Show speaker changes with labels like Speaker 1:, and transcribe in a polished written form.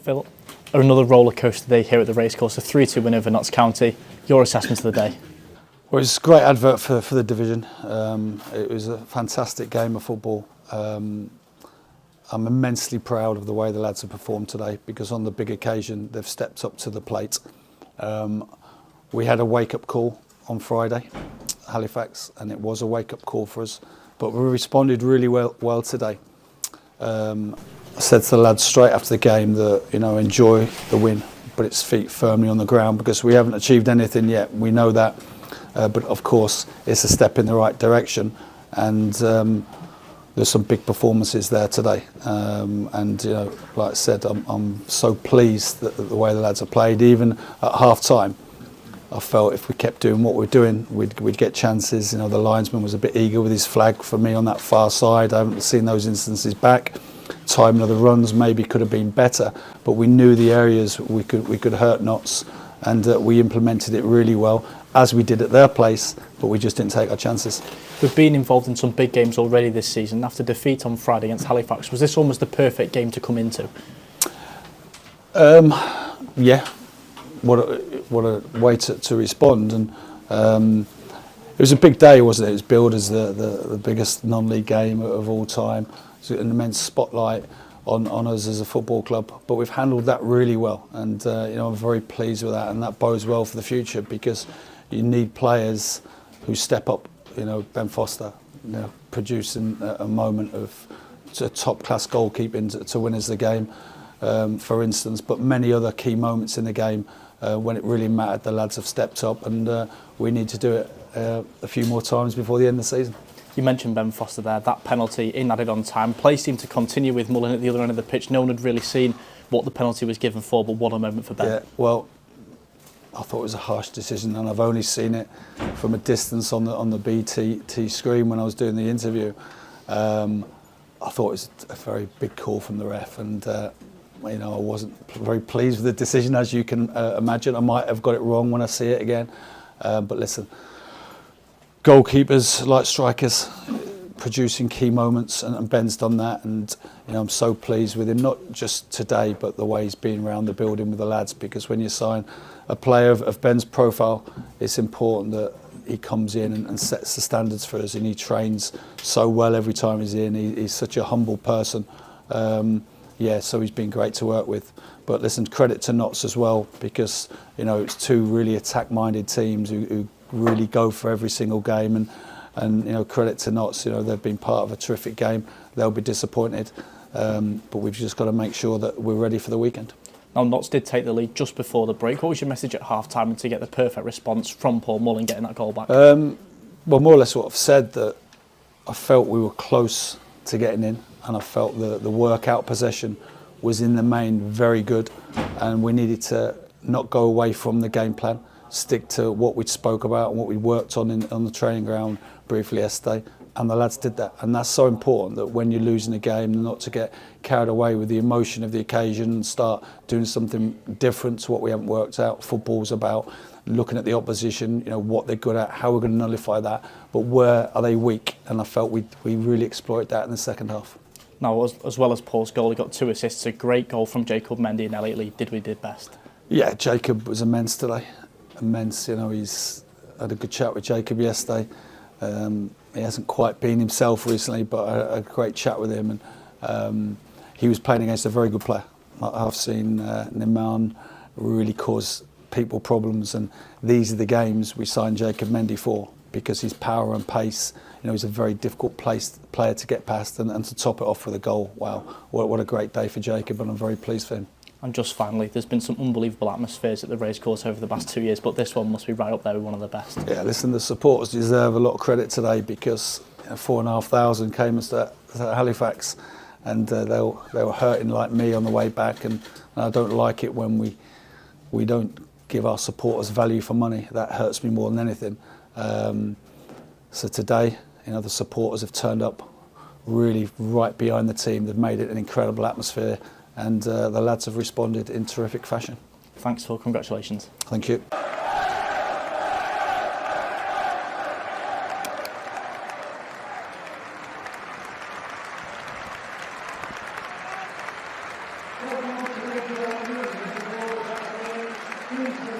Speaker 1: Phil, another roller coaster day here at the racecourse, a 3-2 win over Notts County. Your assessment of the day?
Speaker 2: Well, it's a great advert for the division. It was a fantastic game of football. I'm immensely proud of the way the lads have performed today, because on the big occasion they've stepped up to the plate. We had a wake-up call on Friday, Halifax, and it was a wake-up call for us, but we responded really well today. I said to the lads straight after the game that, enjoy the win, but it's feet firmly on the ground, because we haven't achieved anything yet. We know that, but of course it's a step in the right direction, and there's some big performances there today. And like I said, I'm so pleased that the way the lads have played. Even at half time, I felt if we kept doing what we're doing, we'd get chances. The linesman was a bit eager with his flag for me on that far side. I haven't seen those instances back. Timing of the runs maybe could have been better, but we knew the areas we could hurt Notts, and we implemented it really well, as we did at their place, but we just didn't take our chances.
Speaker 1: We've been involved in some big games already this season. After defeat on Friday against Halifax, was this almost the perfect game to come into?
Speaker 2: Yeah, what a way to respond. And it was a big day, wasn't it? It was billed as the biggest non-league game of all time. It's an immense spotlight on us as a football club, but we've handled that really well, and I'm very pleased with that, and that bodes well for the future, because you need players who step up. Ben Foster, producing a moment of top-class goalkeeping to win us the game, for instance, but many other key moments in the game when it really mattered. The lads have stepped up, and we need to do it a few more times before the end of the season.
Speaker 1: You mentioned Ben Foster there, that penalty in added on time. Play seemed to continue with Mullen at the other end of the pitch. No one had really seen what the penalty was given for, but what a moment for Ben.
Speaker 2: Yeah, well, I thought it was a harsh decision, and I've only seen it from a distance on the BT screen when I was doing the interview. I thought it was a very big call from the ref, and I wasn't very pleased with the decision, as you can imagine. I might have got it wrong when I see it again, but listen, goalkeepers, like strikers, producing key moments, and Ben's done that, and I'm so pleased with him, not just today, but the way he's been around the building with the lads, because when you sign a player of Ben's profile, it's important that he comes in and sets the standards for us, and he trains so well every time he's in. He's such a humble person. So he's been great to work with. But listen, credit to Notts as well, because it's two really attack-minded teams who really go for every single game, and credit to Notts. They've been part of a terrific game. They'll be disappointed, but we've just got to make sure that we're ready for the weekend.
Speaker 1: Now, Notts did take the lead just before the break. What was your message at half-time, and to get the perfect response from Paul Mullen getting that goal back?
Speaker 2: Well, more or less what I've said, that I felt we were close to getting in, and I felt the workout possession was in the main very good, and we needed to not go away from the game plan, stick to what we'd spoke about and what we worked on the training ground briefly yesterday, and the lads did that. And that's so important, that when you're losing a game, not to get carried away with the emotion of the occasion and start doing something different to what we haven't worked out. Football's about looking at the opposition, what they're good at, how we're going to nullify that, but where are they weak? And I felt we really exploited that in the second half.
Speaker 1: Now, as well as Paul's goal, he got 2 assists, a great goal from Jacob Mendy, and Elliot Lee did what he did best. Yeah,
Speaker 2: Jacob was immense today. Immense, he's had a good chat with Jacob yesterday. He hasn't quite been himself recently, but I had a great chat with him, and he was playing against a very good player. I've seen Niman really cause people problems, and these are the games we signed Jacob Mendy for, because his power and pace. He's a very difficult player to get past, and to top it off with a goal. Wow, what a great day for Jacob, and I'm very pleased for him.
Speaker 1: And just finally, there's been some unbelievable atmospheres at the racecourse over the past 2 years, but this one must be right up there with one of the best.
Speaker 2: Yeah, listen, the supporters deserve a lot of credit today, because 4,500 came to Halifax, and they were hurting like me on the way back, and I don't like it when we don't give our supporters value for money. That hurts me more than anything. So today, the supporters have turned up really right behind the team. They've made it an incredible atmosphere, and the lads have responded in terrific fashion.
Speaker 1: Thanks, Phil. Congratulations.
Speaker 2: Thank you.
Speaker 3: 3-3.